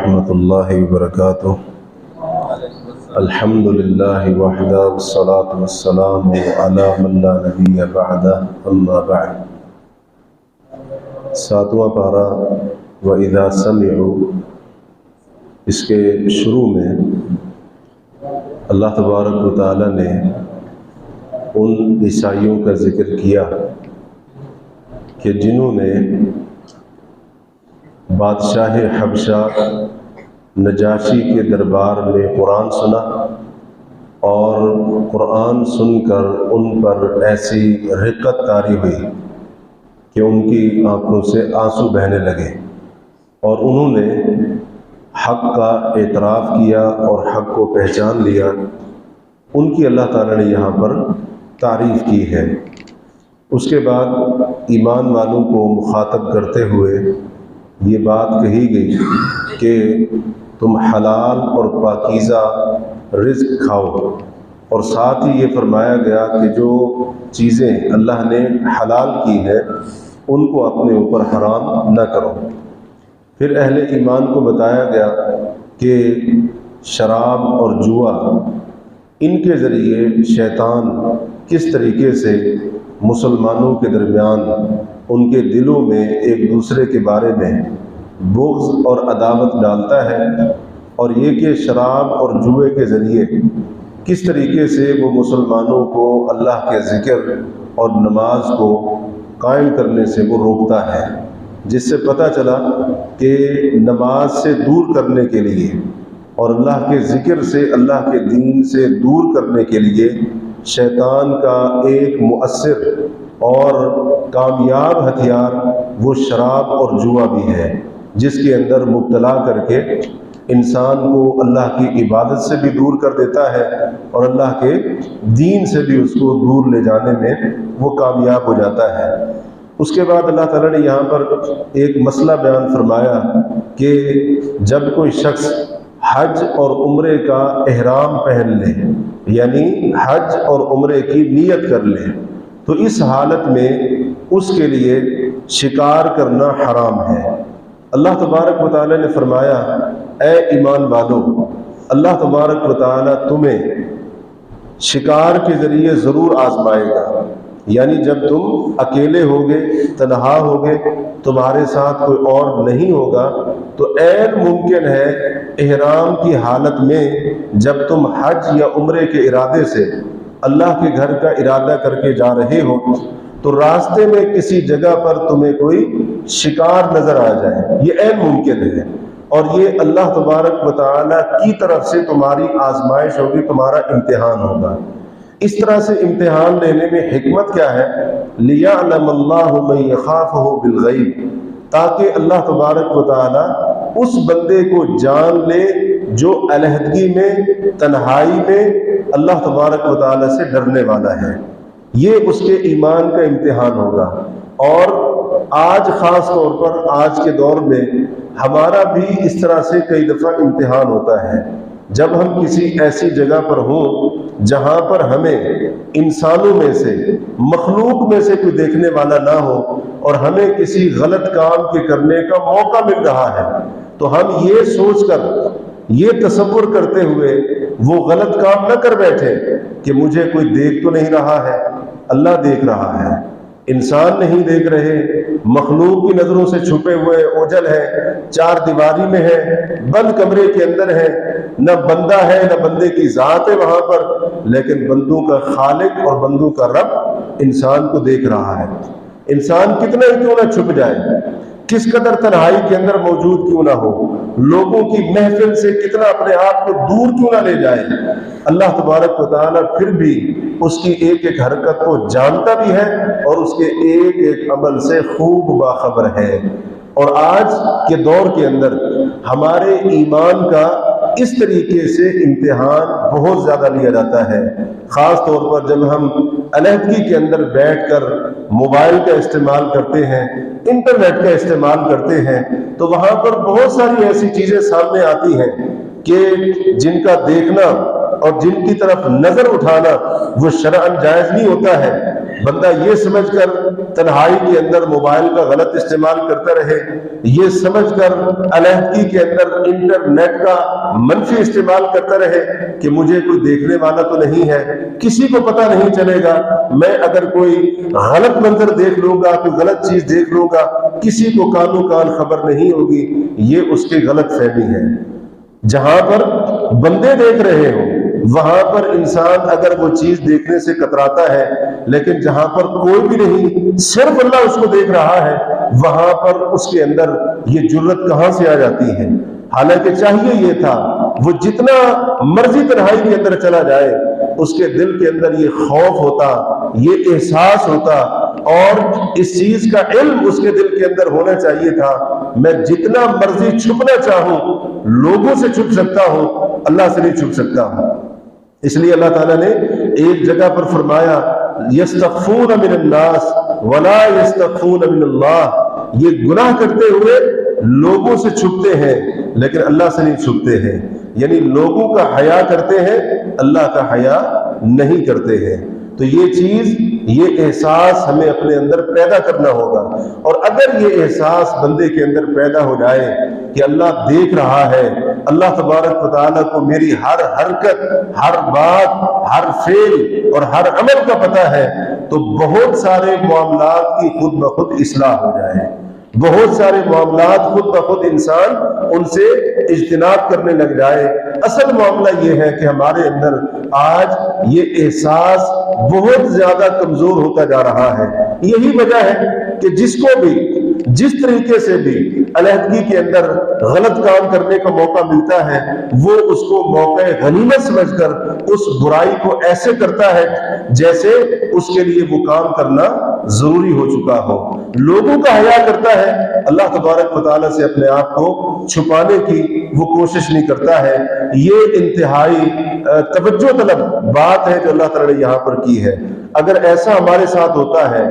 ورحمۃ اللہ وبرکاتہ۔ الحمد للہ وحدہ والصلاة والسلام علی من لا نبی بعدہ اما بعد۔ ساتواں پارہ وَإِذَا سَمِعُوا، اس کے شروع میں اللہ تبارک و تعالی نے ان عیسائیوں کا ذکر کیا کہ جنہوں نے بادشاہ حبشہ نجاشی کے دربار میں قرآن سنا اور قرآن سن کر ان پر ایسی رقت طاری ہوئی کہ ان کی آنکھوں سے آنسو بہنے لگے، اور انہوں نے حق کا اعتراف کیا اور حق کو پہچان لیا۔ ان کی اللہ تعالیٰ نے یہاں پر تعریف کی ہے۔ اس کے بعد ایمان والوں کو مخاطب کرتے ہوئے یہ بات کہی گئی کہ تم حلال اور پاکیزہ رزق کھاؤ، اور ساتھ ہی یہ فرمایا گیا کہ جو چیزیں اللہ نے حلال کی ہیں ان کو اپنے اوپر حرام نہ کرو۔ پھر اہل ایمان کو بتایا گیا کہ شراب اور جوا ان کے ذریعے شیطان کس طریقے سے مسلمانوں کے درمیان ان کے دلوں میں ایک دوسرے کے بارے میں بغض اور عداوت ڈالتا ہے، اور یہ کہ شراب اور جوئے کے ذریعے کس طریقے سے وہ مسلمانوں کو اللہ کے ذکر اور نماز کو قائم کرنے سے وہ روکتا ہے، جس سے پتہ چلا کہ نماز سے دور کرنے کے لیے اور اللہ کے ذکر سے، اللہ کے دین سے دور کرنے کے لیے شیطان کا ایک مؤثر اور کامیاب ہتھیار وہ شراب اور جوا بھی ہے، جس کے اندر مبتلا کر کے انسان کو اللہ کی عبادت سے بھی دور کر دیتا ہے اور اللہ کے دین سے بھی اس کو دور لے جانے میں وہ کامیاب ہو جاتا ہے۔ اس کے بعد اللہ تعالیٰ نے یہاں پر ایک مسئلہ بیان فرمایا کہ جب کوئی شخص حج اور عمرے کا احرام پہن لے، یعنی حج اور عمرے کی نیت کر لے، تو اس حالت میں اس کے لیے شکار کرنا حرام ہے۔ اللہ تبارک و تعالی نے فرمایا، اے ایمان والو، اللہ تبارک و تعالی تمہیں شکار کے ذریعے ضرور آزمائے گا، یعنی جب تم اکیلے ہوگے، تنہا ہوگے، تمہارے ساتھ کوئی اور نہیں ہوگا، تو عین ممکن ہے احرام کی حالت میں جب تم حج یا عمرے کے ارادے سے اللہ کے گھر کا ارادہ کر کے جا رہے ہو تو راستے میں کسی جگہ پر تمہیں کوئی شکار نظر آ جائے، یہ عین ممکن ہے، اور یہ اللہ تبارک و تعالی کی طرف سے تمہاری آزمائش ہوگی، تمہارا امتحان ہوگا۔ اس طرح سے امتحان لینے میں حکمت کیا ہے؟ لِيَعْلَمَ اللَّهُ مَن يَخَافُهُ بِالْغَيْبِ، تاکہ اللہ تبارک و تعالی اس بندے کو جان لے جو علیحدگی میں، تنہائی میں اللہ تبارک و تعالی سے ڈرنے والا ہے۔ یہ اس کے ایمان کا امتحان ہوگا۔ اور آج خاص طور پر آج کے دور میں ہمارا بھی اس طرح سے کئی دفعہ امتحان ہوتا ہے، جب ہم کسی ایسی جگہ پر ہوں جہاں پر ہمیں انسانوں میں سے، مخلوق میں سے کوئی دیکھنے والا نہ ہو، اور ہمیں کسی غلط کام کے کرنے کا موقع مل رہا ہے، تو ہم یہ سوچ کر، یہ تصور کرتے ہوئے وہ غلط کام نہ کر بیٹھے کہ مجھے کوئی دیکھ تو نہیں رہا ہے۔ اللہ دیکھ رہا ہے، انسان نہیں دیکھ رہے، مخلوق کی نظروں سے چھپے ہوئے اوجھل ہے، چار دیواری میں ہے، بند کمرے کے اندر ہے، نہ بندہ ہے نہ بندے کی ذات ہے وہاں پر، لیکن بندوں کا خالق اور بندوں کا رب انسان کو دیکھ رہا ہے۔ انسان کتنا ہی کیوں نہ چھپ جائے، کس قدر تنہائی کے اندر موجود کیوں نہ ہو، لوگوں کی محفل سے کتنا اپنے آپ کو دور کیوں نہ لے جائے، اللہ تبارک و تعالیٰ پھر بھی اس کی ایک ایک حرکت کو جانتا بھی ہے اور اس کے ایک ایک عمل سے خوب باخبر ہے۔ اور آج کے دور کے اندر ہمارے ایمان کا اس طریقے سے امتحان بہت زیادہ لیا جاتا ہے، خاص طور پر جب ہم علیحدگی کے اندر بیٹھ کر موبائل کا استعمال کرتے ہیں، انٹرنیٹ کا استعمال کرتے ہیں، تو وہاں پر بہت ساری ایسی چیزیں سامنے آتی ہیں کہ جن کا دیکھنا اور جن کی طرف نظر اٹھانا وہ شرعاً جائز نہیں ہوتا ہے، بندہ یہ سمجھ کر تنہائی کے اندر موبائل کا غلط استعمال کرتا رہے، یہ سمجھ کر علیحدگی کے اندر انٹرنیٹ کا منفی استعمال کرتا رہے کہ مجھے کوئی دیکھنے والا تو نہیں ہے، کسی کو پتہ نہیں چلے گا، میں اگر کوئی غلط منظر دیکھ لوں گا، کوئی غلط چیز دیکھ لوں گا، کسی کو کانوں کان خبر نہیں ہوگی، یہ اس کی غلط فہمی ہے۔ جہاں پر بندے دیکھ رہے ہوں وہاں پر انسان اگر وہ چیز دیکھنے سے کتراتا ہے، لیکن جہاں پر کوئی بھی نہیں صرف اللہ اس کو دیکھ رہا ہے، وہاں پر اس کے اندر یہ جرت کہاں سے آ جاتی ہے؟ حالانکہ چاہیے یہ تھا وہ جتنا مرضی تنہائی کے اندر چلا جائے اس کے دل کے اندر یہ خوف ہوتا، یہ احساس ہوتا، اور اس چیز کا علم اس کے دل کے اندر ہونا چاہیے تھا، میں جتنا مرضی چھپنا چاہوں لوگوں سے چھپ سکتا ہوں، اللہ سے نہیں چھپ سکتا ہوں۔ اس لیے اللہ تعالیٰ نے ایک جگہ پر فرمایا یستخفون من الناس ولا یستخفون من اللہ، یہ گناہ کرتے ہوئے لوگوں سے چھپتے ہیں لیکن اللہ سے نہیں چھپتے ہیں، یعنی لوگوں کا حیا کرتے ہیں، اللہ کا حیا نہیں کرتے ہیں۔ تو یہ چیز، یہ احساس ہمیں اپنے اندر پیدا کرنا ہوگا، اور اگر یہ احساس بندے کے اندر پیدا ہو جائے کہ اللہ دیکھ رہا ہے، اللہ تبارک و تعالیٰ کو میری ہر حرکت، ہر بات، ہر فعل اور ہر عمل کا پتہ ہے، تو بہت سارے معاملات کی خود بخود اصلاح ہو جائے، بہت سارے معاملات خود بخود انسان ان سے اجتناب کرنے لگ جائے۔ اصل معاملہ یہ ہے کہ ہمارے اندر آج یہ احساس بہت زیادہ کمزور ہوتا جا رہا ہے۔ یہی وجہ ہے کہ جس کو بھی جس طریقے سے بھی علیحدگی کے اندر غلط کام کرنے کا موقع ملتا ہے، وہ اس کو موقع غنیمت سمجھ کر اس برائی کو ایسے کرتا ہے جیسے اس کے لیے وہ کام کرنا ضروری ہو چکا ہو۔ لوگوں کا حیا کرتا ہے، اللہ تبارک و تعالیٰ سے اپنے آپ کو چھپانے کی وہ کوشش نہیں کرتا ہے۔ یہ انتہائی توجہ طلب بات ہے جو اللہ تعالیٰ نے یہاں پر کی ہے۔ اگر ایسا ہمارے ساتھ ہوتا ہے،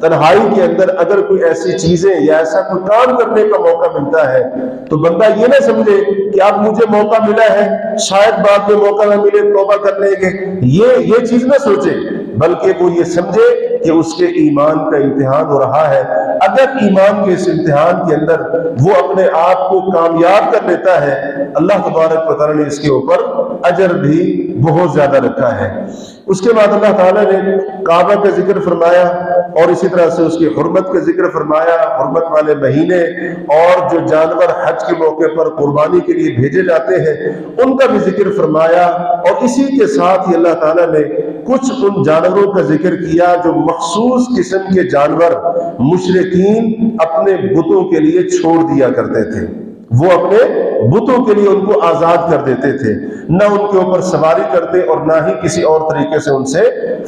تنہائی کے اندر اگر کوئی ایسی چیزیں یا ایسا کوئی کام کرنے کا موقع ملتا ہے، تو بندہ یہ نہ سمجھے کہ اب مجھے موقع ملا ہے، شاید بعد میں موقع نہ ملے، توبہ کر لیں گے، یہ چیز نہ سوچے، بلکہ وہ یہ سمجھے کہ اس کے ایمان کا امتحان ہو رہا ہے۔ اگر ایمان کے اس امتحان کے اندر وہ اپنے آپ کو کامیاب کر لیتا ہے، اللہ تبارک و تعالیٰ نے اس کے اوپر اجر بھی بہت زیادہ رکھا ہے۔ اس کے بعد اللہ تعالیٰ نے کعبہ کا ذکر فرمایا، اور اسی طرح سے اس کی حرمت کا ذکر فرمایا، حرمت والے مہینے، اور جو جانور حج کے موقع پر قربانی کے لیے بھیجے جاتے ہیں ان کا بھی ذکر فرمایا، اور اسی کے ساتھ ہی اللہ تعالیٰ نے کچھ ان جانوروں کا ذکر کیا جو مخصوص قسم کے جانور مشرکین اپنے بتوں کے لیے چھوڑ دیا کرتے تھے، وہ اپنے بتوں کے لیے ان کو آزاد کر دیتے تھے، نہ ان کے اوپر سواری کرتے اور نہ ہی کسی اور طریقے سے ان سے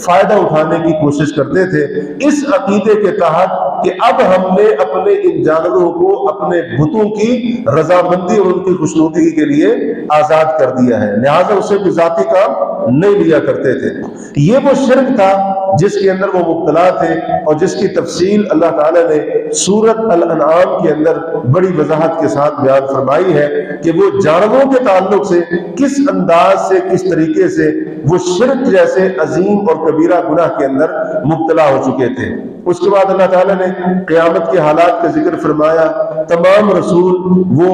فائدہ اٹھانے کی کوشش کرتے تھے، اس عقیدے کے تحت کہ اب ہم نے اپنے ان جانوروں کو اپنے بتوں کی رضامندی اور ان کی خوشنودی کے لیے آزاد کر دیا ہے، لہٰذا اسے کوئی ذاتی کام نہیں لیا کرتے تھے۔ یہ وہ شرک تھا جس کے اندر وہ مبتلا تھے، اور جس کی تفصیل اللہ تعالیٰ نے سورۃ الانعام کے اندر بڑی وضاحت کے ساتھ بیان فرمائی ہے کہ وہ جانوروں کے تعلق سے کس انداز سے، کس طریقے سے وہ شرک جیسے عظیم اور کبیرہ گناہ کے اندر مبتلا ہو چکے تھے۔ اس کے بعد اللہ تعالیٰ نے قیامت کے حالات کا ذکر فرمایا، تمام رسول وہ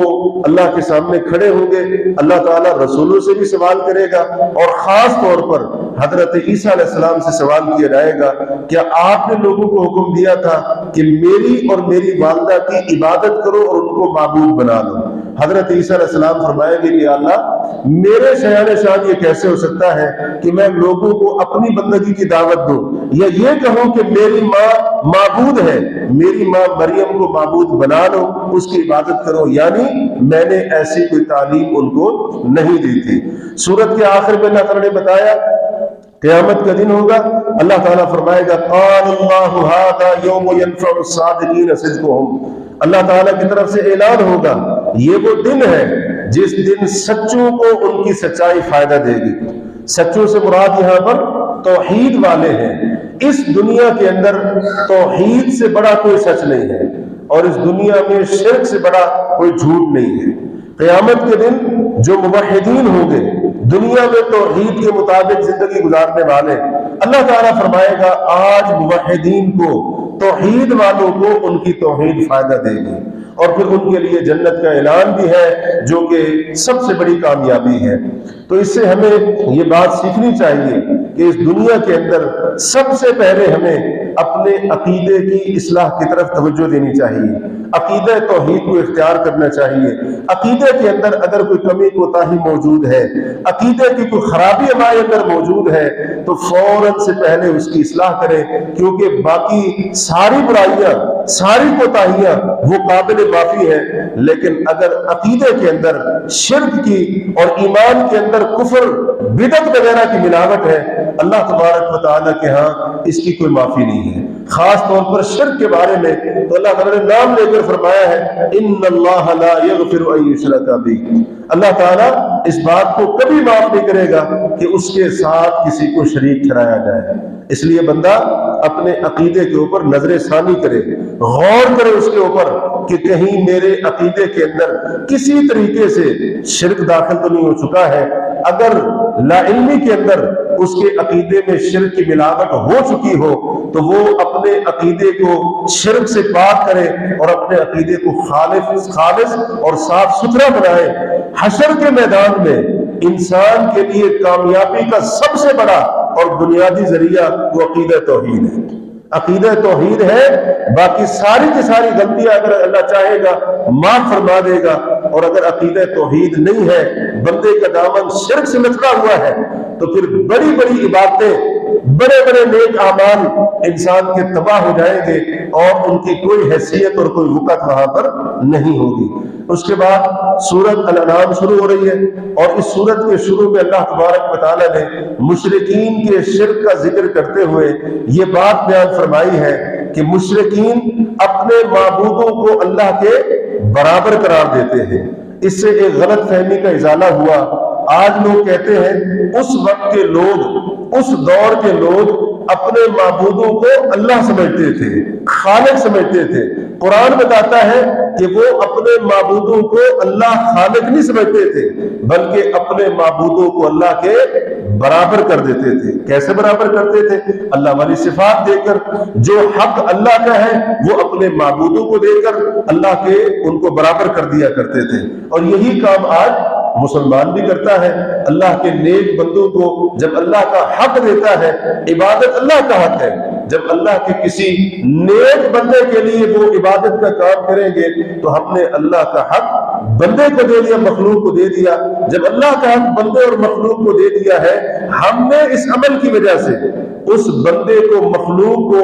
اللہ کے سامنے کھڑے ہوں گے، اللہ تعالیٰ رسولوں سے بھی سوال کرے گا، اور خاص طور پر حضرت عیسیٰ علیہ السلام سے سوال کیا جائے گا، کیا آپ نے لوگوں کو حکم دیا تھا کہ میری اور میری والدہ کی عبادت کرو اور ان کو معبود بنا لو؟ حضرت عیسیٰ علیہ السلام فرمائیں گے کہ اللہ میرے شایان شان یہ کیسے ہو سکتا ہے کہ میں لوگوں کو اپنی بندگی کی دعوت دوں، یا یہ کہوں کہ میری ماں معبود ہے، میری ماں مریم کو معبود بنا لو، اس کی عبادت کرو، یعنی میں نے ایسی کوئی تعلیم ان کو نہیں دی تھی۔ سورت کے آخر میں اللہ تعالیٰ نے بتایا قیامت کا دن ہوگا، اللہ تعالیٰ فرمائے گا قال اللہ ھذا یوم ینفع الصادقین صدقہم، اللہ تعالیٰ کی طرف سے اعلان ہوگا یہ وہ دن ہے جس دن سچوں کو ان کی سچائی فائدہ دے گی۔ سچوں سے مراد یہاں پر توحید والے ہیں۔ اس دنیا کے اندر توحید سے بڑا کوئی سچ نہیں ہے، اور اس دنیا میں شرک سے بڑا کوئی جھوٹ نہیں ہے۔ قیامت کے دن جو موحدین ہوں گے، دنیا میں توحید کے مطابق زندگی گزارنے والے، اللہ تعالیٰ فرمائے گا آج موحدین کو، توحید والوں کو ان کی توحید فائدہ دے گی، اور پھر ان کے لیے جنت کا اعلان بھی ہے جو کہ سب سے بڑی کامیابی ہے۔ تو اس سے ہمیں یہ بات سیکھنی چاہیے کہ اس دنیا کے اندر سب سے پہلے ہمیں اپنے عقیدے کی اصلاح کی طرف توجہ دینی چاہیے، عقیدہ توحید کو اختیار کرنا چاہیے۔ عقیدے کے اندر اگر کوئی کمی کوتاہی موجود ہے، عقیدے کی کوئی خرابی ہمارے اندر موجود ہے، تو فوراً سے پہلے اس کی اصلاح کریں، کیونکہ باقی ساری برائیاں، ساری کوتاہیاں وہ قابل معافی ہے، لیکن اگر عقیدے کے اندر شرک کی اور ایمان کے اندر کفر، بدعت وغیرہ کی ملاوٹ ہے، اللہ تبارک و تعالیٰ کے ہاں اس کی کوئی معافی نہیں ہے۔ خاص طور پر شرک کے بارے میں تو اللہ تعالیٰ نے نام لے کر فرمایا ہے ان اللہ لا یغفر ان یشرک بہ، اللہ تعالیٰ اس بات کو کبھی معاف نہیں کرے گا کہ اس کے ساتھ کسی کو شریک ٹھہرایا جائے۔ اس لیے بندہ اپنے عقیدے کے اوپر نظر ثانی کرے، غور کرے اس کے اوپر کہ کہیں میرے عقیدے کے اندر کسی طریقے سے شرک داخل تو نہیں ہو چکا ہے۔ اگر لا علمی کے اندر اس کے عقیدے میں شرک کی ملاوٹ ہو چکی ہو تو وہ اپنے عقیدے کو شرک سے پاک کرے اور اپنے عقیدے کو خالص اور صاف ستھرا بنائے۔ حشر کے میدان میں انسان کے لیے کامیابی کا سب سے بڑا اور بنیادی ذریعہ وہ عقیدہ توحید ہے، عقیدہ توحید ہے۔ باقی ساری کی ساری غلطیاں اگر اللہ چاہے گا معاف فرما دے گا، اور اگر عقیدہ توحید نہیں ہے، بندے کا دامن شرک سے لٹکا ہوا ہے، تو پھر بڑی بڑی عبادتیں، بڑے بڑے نیک اعمال انسان کے تباہ ہو جائیں گے اور ان کی کوئی حیثیت اور کوئی وقت وہاں پر نہیں ہوگی۔ اس کے بعد سورۃ الانعام شروع ہو رہی ہے، اور اس سورت کے شروع میں اللہ تبارک و تعالیٰ نے مشرکین کے شرک کا ذکر کرتے ہوئے یہ بات بیان فرمائی ہے کہ مشرکین اپنے معبودوں کو اللہ کے برابر قرار دیتے ہیں۔ اس سے ایک غلط فہمی کا ازالہ ہوا۔ آج لوگ کہتے ہیں اس وقت کے لوگ، اس دور کے لوگ اپنے معبودوں کو اللہ سمجھتے تھے، خالق سمجھتے تھے۔ قرآن بتاتا ہے کہ وہ اپنے معبودوں کو اللہ خالق نہیں سمجھتے تھے، بلکہ اپنے معبودوں کو اللہ کے برابر کر دیتے تھے۔ کیسے برابر کرتے تھے؟ اللہ والی صفات دے کر، جو حق اللہ کا ہے وہ اپنے معبودوں کو دے کر اللہ کے ان کو برابر کر دیا کرتے تھے۔ اور یہی کام آج مسلمان بھی کرتا ہے۔ اللہ کے نیک بندوں کو جب اللہ کا حق دیتا ہے، عبادت اللہ کا حق ہے، جب اللہ کے کسی نیک بندے کے لیے وہ عبادت کا کام کریں گے تو ہم نے اللہ کا حق بندے کو دے دیا، مخلوق کو دے دیا۔ جب اللہ کا حق بندے اور مخلوق کو دے دیا ہے، ہم نے اس عمل کی وجہ سے اس بندے کو، مخلوق کو،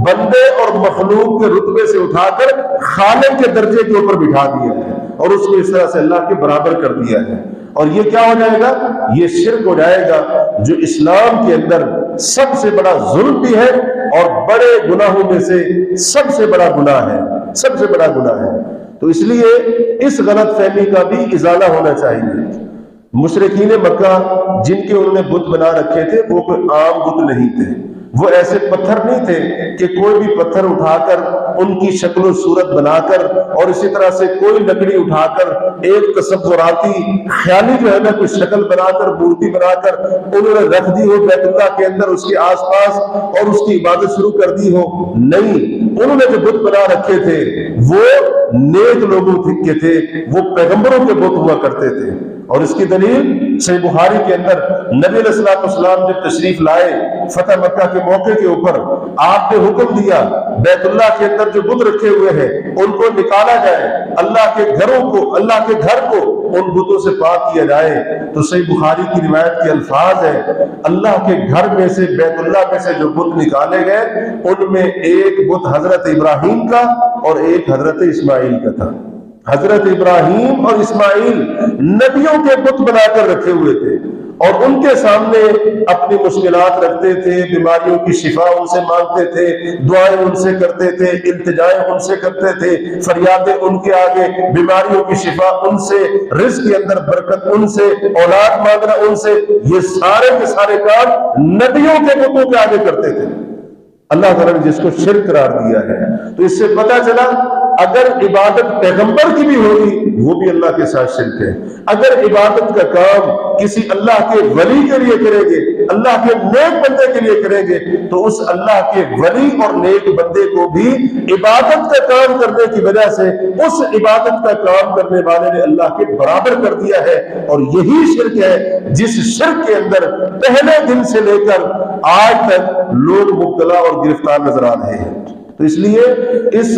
بندے اور مخلوق کے رتبے سے اٹھا کر خالق کے درجے کے اوپر بٹھا دیا ہے اور اس کو اس طرح سے اللہ کے برابر کر دیا ہے۔ اور یہ کیا ہو جائے گا؟ یہ شرک ہو جائے گا، جو اسلام کے اندر سب سے بڑا ظلم بھی ہے اور بڑے گناہوں میں سے سب سے بڑا گناہ ہے، سب سے بڑا گناہ ہے۔ تو اس لیے اس غلط فہمی کا بھی ازالہ ہونا چاہیے۔ مشرکین مکہ جن کے انہوں نے بت بنا رکھے تھے، وہ کوئی عام بت نہیں تھے، وہ ایسے پتھر نہیں تھے کہ کوئی بھی پتھر اٹھا کر ان کی شکل و صورت بنا کر، اور اسی طرح سے کوئی لکڑی اٹھا کر ایک تصوراتی خیالی جو ہے نا کوئی شکل بنا کر، مورتی بنا کر انہوں نے رکھ دی ہو بیت اللہ کے اندر، اس کے آس پاس، اور اس کی عبادت شروع کر دی ہو۔ نہیں، انہوں نے جو بت بنا رکھے تھے وہ نیک لوگوں کے تھے، وہ پیغمبروں کے بت ہوا کرتے تھے۔ اور اس کی دلیل صحیح بخاری کے اندر نبی علیہ الصلوۃ والسلام جب تشریف لائے فتح مکہ کے موقع کے اوپر، آپ نے حکم دیا بیت اللہ کے اندر جو بت رکھے ہوئے ہیں ان کو نکالا جائے، اللہ کے گھروں کو، اللہ کے گھر کو ان بتوں سے پاک کیا جائے۔ تو صحیح بخاری کی روایت کے الفاظ ہیں، اللہ کے گھر میں سے، بیت اللہ میں سے جو بت نکالے گئے ان میں ایک بت حضرت ابراہیم کا اور ایک حضرت اسماعیل کا تھا۔ حضرت ابراہیم اور اسماعیل نبیوں کے بت بنا کر رکھے ہوئے تھے، اور ان کے سامنے اپنی مشکلات رکھتے تھے، بیماریوں کی شفا ان سے مانگتے تھے، دعائیں ان سے کرتے تھے، التجائیں ان سے کرتے تھے، فریادیں ان کے آگے، بیماریوں کی شفا ان سے، رزق کے اندر برکت ان سے، اولاد مانگنا ان سے۔ یہ سارے کے سارے کام نبیوں کے بتوں کے آگے کرتے تھے، اللہ تعالیٰ نے جس کو شرک قرار دیا ہے۔ تو اس سے پتہ چلا اگر عبادت پیغمبر کی بھی ہوگی وہ بھی اللہ کے ساتھ شرک ہے۔ اگر عبادت کا کام کسی اللہ کے ولی کے لیے کریں گے اللہ کے نیک بندے کے لیے کریں گے تو اس اللہ کے ولی اور نیک بندے کو بھی عبادت کا کام کرنے کی وجہ سے اس عبادت کا کام کرنے والے نے اللہ کے برابر کر دیا ہے. اور یہی شرک ہے جس شرک کے اندر پہلے دن سے لے کر آج تک لوگ مبتلا اور گرفتار نظر آ رہے ہیں. تو اس لیے اس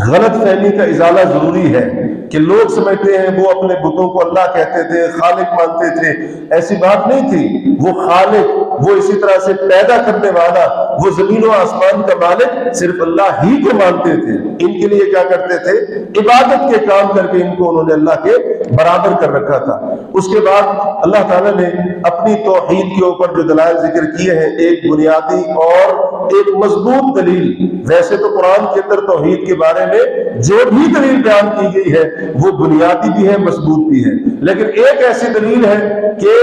غلط فہمی کا ازالہ ضروری ہے کہ لوگ سمجھتے ہیں وہ اپنے بتوں کو اللہ کہتے تھے، خالق مانتے تھے. ایسی بات نہیں تھی. وہ خالق، وہ اسی طرح سے پیدا کرنے والا، وہ زمین و آسمان کا مالک صرف اللہ ہی کو مانتے تھے. ان کے لیے کیا کرتے تھے؟ عبادت کے کام کر کے ان کو انہوں نے اللہ کے برابر کر رکھا تھا. اس کے بعد اللہ تعالیٰ نے اپنی توحید کے اوپر جو دلائل ذکر کیے ہیں، ایک بنیادی اور ایک مضبوط دلیل. ویسے تو قرآن کے اندر توحید کے بارے میں جو بھی دلیل بیان کی گئی ہے وہ بنیادی بھی ہے، مضبوط بھی ہے، لیکن ایک ایسی دلیل ہے کہ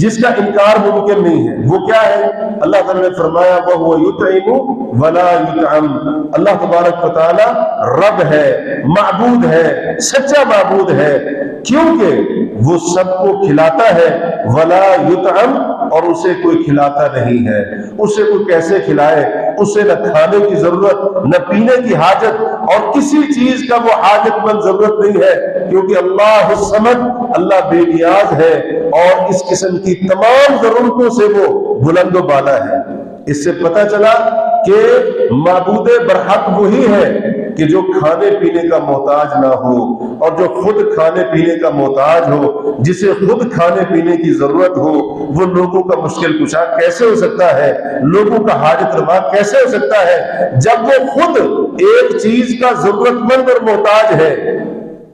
جس کا انکار ممکن نہیں ہے. وہ کیا ہے؟ اللہ تعالیٰ نے فرمایا وَهُوَ يُطْعِمُ وَلَا يُطْعَمُ. اللہ تبارک و تعالی رب ہے، معبود ہے، سچا معبود ہے، کیونکہ وہ سب کو کھلاتا ہے. ولا یطعم، اور اسے کوئی کھلاتا نہیں ہے. اسے کوئی کیسے کھلائے؟ اسے نہ کھانے کی ضرورت، نہ پینے کی حاجت، اور کسی چیز کا وہ حاجت مند ضرورت نہیں ہے، کیونکہ اللہ الصمد، اللہ بے نیاز ہے اور اس قسم کی تمام ضرورتوں سے وہ بلند و بالا ہے. اس سے پتہ چلا کہ معبود برحق وہی ہے کہ جو کھانے پینے کا محتاج نہ ہو، اور جو خود کھانے پینے کا محتاج ہو، جسے خود کھانے پینے کی ضرورت ہو، وہ لوگوں کا مشکل کشا کیسے ہو سکتا ہے؟ لوگوں کا حاجت روا کیسے ہو سکتا ہے جب وہ خود ایک چیز کا ضرورت مند اور محتاج ہے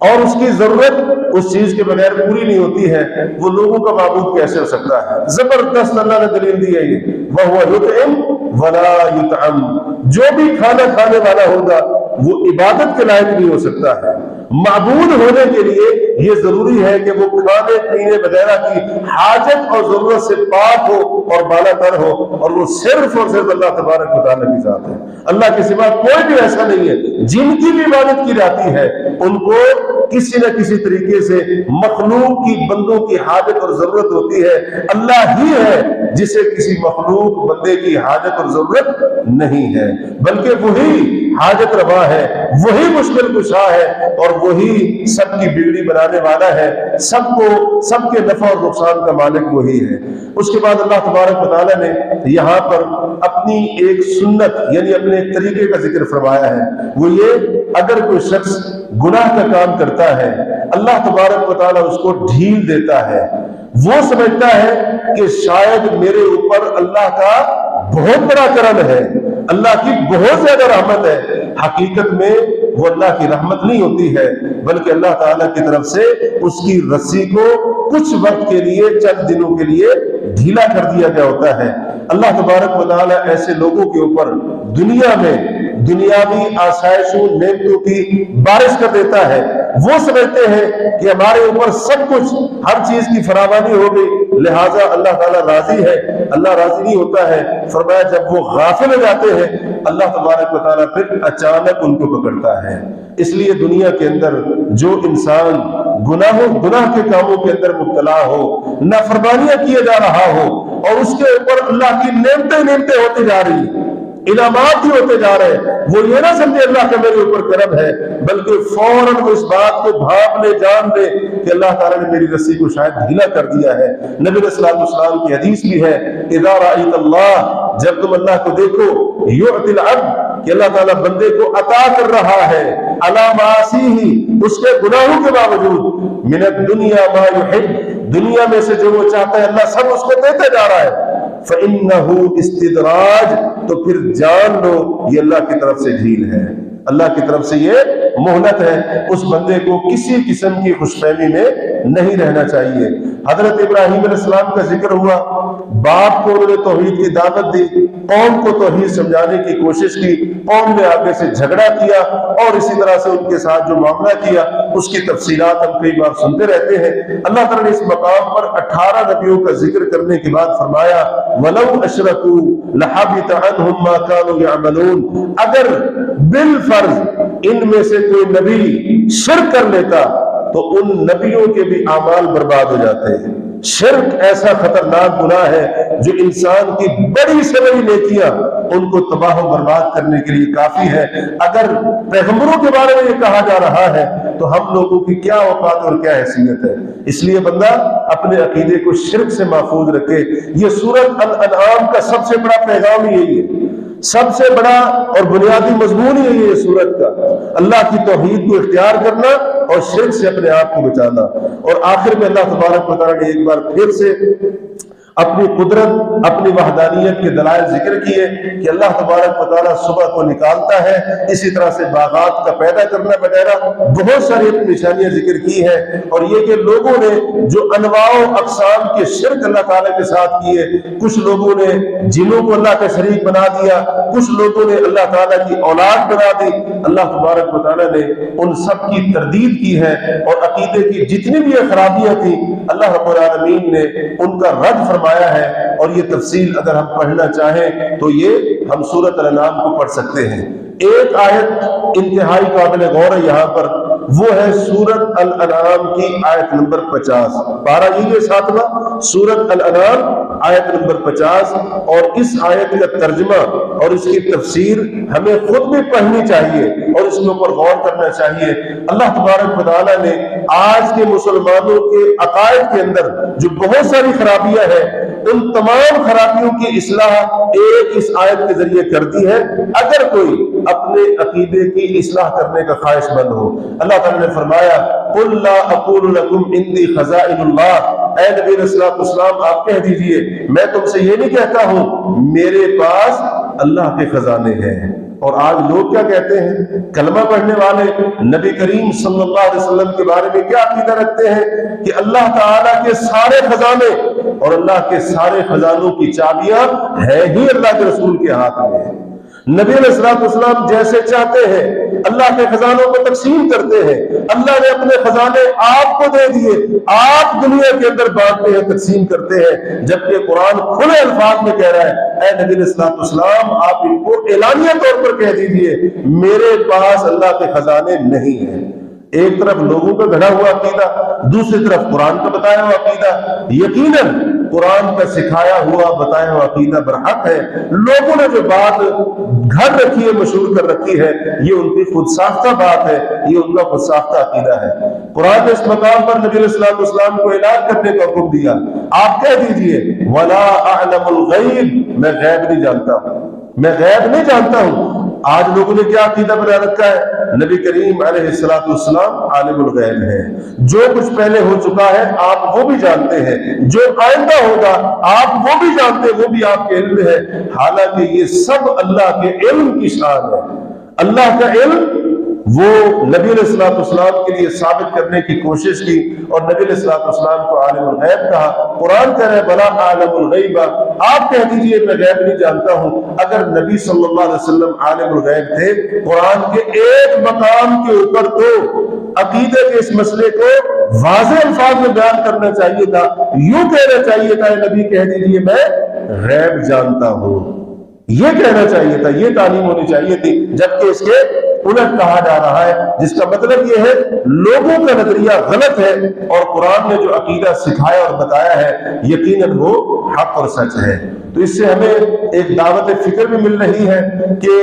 اور اس کی ضرورت اس چیز کے بغیر پوری نہیں ہوتی ہے؟ وہ لوگوں کا معبود کیسے ہو سکتا ہے؟ زبردست اللہ نے دلیل دی ہے یہ وَهُوَ يُطْعِمُ وَلَا يُطْعَمُ. جو بھی کھانا کھانے والا ہوگا وہ عبادت کے لائق نہیں ہو سکتا ہے. معبود ہونے کے لیے یہ ضروری ہے کہ وہ کھانے پینے وغیرہ کی حاجت اور ضرورت سے پاک ہو اور بالا تر ہو، اور وہ صرف اور صرف اللہ تبارک و تعالیٰ کی ذات ہے. اللہ کے سوا کوئی بھی ایسا نہیں ہے. جن کی بھی عبادت کی جاتی ہے ان کو کسی نہ کسی طریقے سے مخلوق کی بندوں کی حاجت اور ضرورت ہوتی ہے. اللہ ہی ہے جسے کسی مخلوق بندے کی حاجت اور ضرورت نہیں ہے، بلکہ وہی حاجت روا ہے، وہی مشکل کشا ہے، اور وہی سب کی بگڑی بنانے والا ہے. سب کے نفع اور نقصان کا مالک وہی ہے. اس کے بعد اللہ تبارک و تعالیٰ نے یہاں پر اپنی ایک سنت یعنی اپنے ایک طریقے کا ذکر فرمایا ہے. وہ یہ، اگر کوئی شخص گناہ کا کام کرتا ہے اللہ تبارک و تعالیٰ اس کو ڈھیل دیتا ہے. وہ سمجھتا ہے کہ شاید میرے اوپر اللہ کا بہت بڑا کرم ہے، اللہ کی بہت زیادہ رحمت ہے. حقیقت میں وہ اللہ کی رحمت نہیں ہوتی ہے، بلکہ اللہ تعالیٰ کی طرف سے اس کی رسی کو کچھ وقت کے لیے، چند دنوں کے لیے ڈھیلا کر دیا گیا ہوتا ہے. اللہ تبارک و تعالیٰ ایسے لوگوں کے اوپر دنیا میں دنیاوی آسائشوں نعمتوں کی بارش کر دیتا ہے. وہ سمجھتے ہیں کہ ہمارے اوپر سب کچھ، ہر چیز کی فراوانی ہو گئی، لہٰذا اللہ تعالیٰ راضی ہے. اللہ راضی نہیں ہوتا ہے. فرمایا جب وہ غافل ہو جاتے ہیں اللہ تبارک و تعالیٰ پھر اچانک ان کو پکڑتا ہے. اس لیے دنیا کے اندر جو انسان گناہ کے کاموں کے اندر مبتلا ہو، نافرمانیاں کیے جا رہا ہو، اور اس کے اوپر اللہ کی نعمتیں ہوتی جا رہی، انعامات ہی ہوتے جا رہے ہیں، وہ یہ نہ سمجھے اللہ کا میرے اوپر کرم ہے، بلکہ فوراً وہ اس بات کو بھاپ لے، جان لے کہ اللہ تعالیٰ نے میری رسی کو شاید ڈھیلا کر دیا ہے. نبی علیہ الصلوۃ والسلام کی حدیث بھی ہے، اذا رأیت اللہ، جب تم اللہ کو دیکھو، یعطی العبد، کہ اللہ تعالیٰ بندے کو عطا کر رہا ہے، علی معاصیہ، اس کے گناہوں کے باوجود، من الدنیا ما یحب، دنیا میں سے جو وہ چاہتا ہے اللہ سب اس کو دیتے جا رہا ہے. فَإِنَّهُ استدراج، تو پھر جان لو یہ اللہ کی طرف سے ڈھیل ہے، اللہ کی طرف سے یہ مہلت ہے. اس بندے کو کسی قسم کی خوش فہمی میں نہیں رہنا چاہیے. حضرت ابراہیم علیہ السلام کا ذکر ہوا، باپ کو انہوں نے توحید کی دعوت دی، قوم کو توحید سمجھانے کی کوشش کی، قوم نے آگے سے جھگڑا کیا، اور اسی طرح سے ان کے ساتھ جو معاملہ کیا اس کی تفصیلات ہم کئی بار سنتے رہتے ہیں. اللہ تعالیٰ نے اس مقام پر 18 نبیوں کا ذکر کرنے کے بعد فرمایا وَلَوْ أَشْرَكُوا لَحَبِطَ عَنْهُمْ مَا كَانُوا يَعْمَلُونَ، اگر بالفرض ان میں سے کوئی نبی شرک کر لیتا تو ان نبیوں کے بھی اعمال برباد ہو جاتے ہیں. شرک ایسا خطرناک گناہ ہے جو انسان کی بڑی سے بڑی نیکیاں ان کو تباہ و برباد کرنے کے لیے کافی ہے۔ اگر پیغمبروں کے بارے میں یہ کہا جا رہا ہے تو ہم لوگوں کی کیا اوقات اور کیا حیثیت ہے؟ اس لیے بندہ اپنے عقیدے کو شرک سے محفوظ رکھے۔ یہ سورۃ الانعام کا سب سے بڑا پیغام یہی ہے، سب سے بڑا اور بنیادی مضمون یہی ہے سورت کا، اللہ کی توحید کو اختیار کرنا اور شرک سے اپنے آپ کو بچانا۔ اور آخر میں اللہ تبارک و تعالیٰ نے ایک بار پھر سے اپنی قدرت، اپنی وحدانیت کے دلائل ذکر کیے کہ اللہ تبارک و تعالیٰ صبح کو نکالتا ہے، اسی طرح سے باغات کا پیدا کرنا وغیرہ بہت ساری اپنی نشانیاں ذکر کی ہیں۔ اور یہ کہ لوگوں نے جو انواع و اقسام کے شرک اللہ تعالیٰ کے ساتھ کیے، کچھ لوگوں نے جنوں کو اللہ کا شریک بنا دیا، کچھ لوگوں نے اللہ تعالیٰ کی اولاد بنا دی، اللہ تبارک و تعالیٰ نے ان سب کی تردید کی ہے اور عقیدے کی جتنی بھی خرابیاں تھیں اللہ رب العالمین نے ان کا رد فرمایا ہے۔ اور یہ تفصیل اگر ہم پڑھنا چاہیں تو یہ ہم سورۃ الانعام کو پڑھ سکتے ہیں۔ ایک آیت انتہائی قابل غور ہے یہاں پر، وہ ہے سورۃ الانعام کی آیت نمبر 50، پارہ یہ 7واں سورۃ الانعام آیت نمبر 50۔ اور اس آیت کا ترجمہ اور اس کی تفسیر ہمیں خود بھی پڑھنی چاہیے اور اس کے اوپر غور کرنا چاہیے۔ اللہ تبارک و تعالیٰ نے آج کے مسلمانوں کے عقائد کے اندر جو بہت ساری خرابیاں ہیں، ان تمام خرابیوں کی اصلاح ایک اس آیت کے ذریعے کر دی ہے۔ اگر کوئی اپنے عقیدے کی اصلاح کرنے کا خواہش مند ہو، اللہ تعالیٰ نے فرمایا قُلْ لَا أَقُولُ لَكُمْ عِنْدِي خَزَائِنُ اللَّهِ، اے نبی علیہ السلام آپ کہہ دیجئے میں تم سے یہ نہیں کہتا ہوں میرے پاس اللہ کے خزانے ہیں۔ اور آج لوگ کیا کہتے ہیں؟ کلمہ پڑھنے والے نبی کریم صلی اللہ علیہ وسلم کے بارے میں کیا عقیدہ رکھتے ہیں کہ اللہ تعالیٰ کے سارے خزانے اور اللہ کے سارے خزانوں کی چابیاں ہیں ہی اللہ کے رسول کے ہاتھ میں۔ نبی علیہ السلام جیسے چاہتے ہیں اللہ کے خزانوں کو تقسیم کرتے ہیں، اللہ نے اپنے خزانے آپ کو دے دیے، آپ دنیا کے اندر بانٹتے ہیں، تقسیم کرتے ہیں، جبکہ قرآن کھلے الفاظ میں کہہ رہا ہے اے نبی علیہ السلام آپ ان کو اعلانیہ طور پر کہہ دیجئے میرے پاس اللہ کے خزانے نہیں ہیں۔ ایک طرف لوگوں کا گھڑا ہوا عقیدہ، دوسری طرف قرآن کا بتایا ہوا عقیدہ۔ یقیناً قرآن کا سکھایا ہوا بتایا ہوا عقیدہ برحق ہے، لوگوں نے جو بات گھر رکھی ہے، مشہور کر رکھی ہے، یہ ان کی خود ساختہ بات ہے، یہ ان کا خود ساختہ عقیدہ ہے۔ قرآن نے اس مقام پر نبی علیہ السلام کو اعلان کرنے کا حکم دیا، آپ کہہ دیجئے وَلَا أَعْلَمُ الْغَيْبِ، میں غیب نہیں جانتا ہوں، میں غیب نہیں جانتا ہوں۔ آج لوگوں نے کیا عقیدہ بنا رکھا ہے؟ نبی کریم علیہ السلام عالم الغیب ہے، جو کچھ پہلے ہو چکا ہے آپ وہ بھی جانتے ہیں، جو آئندہ ہوگا آپ وہ بھی جانتے ہیں، وہ بھی آپ کے علم ہے۔ حالانکہ یہ سب اللہ کے علم کی شان ہے۔ اللہ کا علم وہ نبی علیہ السلام کے لیے ثابت کرنے کی کوشش کی اور نبی علیہ السلام کو عالم الغیب کہا۔ قرآن کہہ رہے بلا عالم الغیب، آپ کہہ دیجئے میں غیب نہیں جانتا ہوں۔ اگر نبی صلی اللہ علیہ وسلم عالم الغیب تھے، قرآن کے ایک مقام کے اوپر تو عقیدے کے اس مسئلے کو واضح الفاظ میں بیان کرنا چاہیے تھا، یوں کہنا چاہیے تھا نبی کہہ دیجئے میں غیب جانتا ہوں، یہ کہنا چاہیے تھا، یہ تعلیم ہونی چاہیے تھی، جبکہ اس کے الٹ کہا جا رہا ہے، جس کا مطلب یہ ہے لوگوں کا نظریہ غلط ہے اور قرآن نے جو عقیدہ سکھایا اور بتایا ہے یقیناً وہ حق اور سچ ہے۔ تو اس سے ہمیں ایک دعوت فکر بھی مل رہی ہے کہ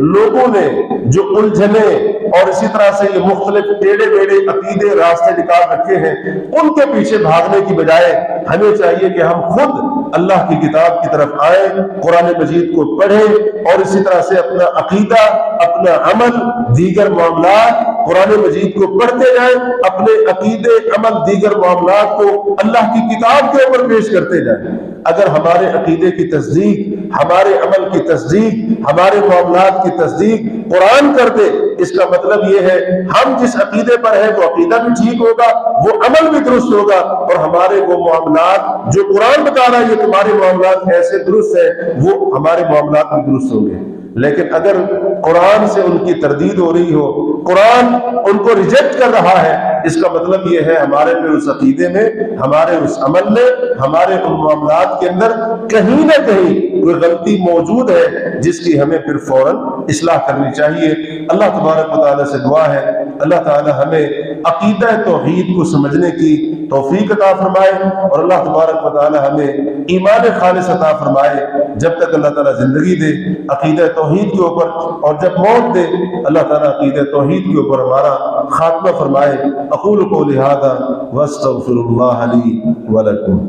لوگوں نے جو الجھنے اور اسی طرح سے یہ مختلف ٹیڑے بیڑے عقیدے راستے نکال رکھے ہیں، ان کے پیچھے بھاگنے کی بجائے ہمیں چاہیے کہ ہم خود اللہ کی کتاب کی طرف آئیں، قرآن مجید کو پڑھیں اور اسی طرح سے اپنا عقیدہ، اپنا عمل، دیگر معاملات قرآن مجید کو پڑھتے جائیں، اپنے عقیدے، عمل، دیگر معاملات کو اللہ کی کتاب کے اوپر پیش کرتے جائیں۔ اگر ہمارے عقیدے کی تصدیق، ہمارے عمل کی تصدیق، ہمارے معاملات کی تصدیق قرآن کر دے، اس کا مطلب یہ ہے ہم جس عقیدے پر ہیں وہ عقیدہ بھی ٹھیک ہوگا، وہ عمل بھی درست ہوگا اور ہمارے وہ معاملات جو قرآن بتا رہا ہے یہ تمہارے معاملات ایسے درست ہیں، وہ ہمارے معاملات بھی درست ہوں گے۔ لیکن اگر قرآن سے ان کی تردید ہو رہی ہو، قرآن ان کو ریجیکٹ کر رہا ہے، اس کا مطلب یہ ہے ہمارے پہ اس عقیدے میں، ہمارے اس عمل میں، ہمارے ان معاملات کے اندر کہیں نہ کہیں کوئی غلطی موجود ہے جس کی ہمیں پھر فوراً اصلاح کرنی چاہیے۔ اللہ تبارک و تعالیٰ سے دعا ہے اللہ تعالیٰ ہمیں عقیدہ توحید کو سمجھنے کی توفیق عطا فرمائے اور اللہ تبارک و تعالی ہمیں ایمان خالص عطا فرمائے جب تک اللہ تعالیٰ زندگی دے عقیدہ توحید کے اوپر، اور جب موت دے اللہ تعالیٰ عقیدہ توحید کے اوپر ہمارا خاتمہ فرمائے۔ اقول قولی ھذا واستغفر اللہ لی ولکم۔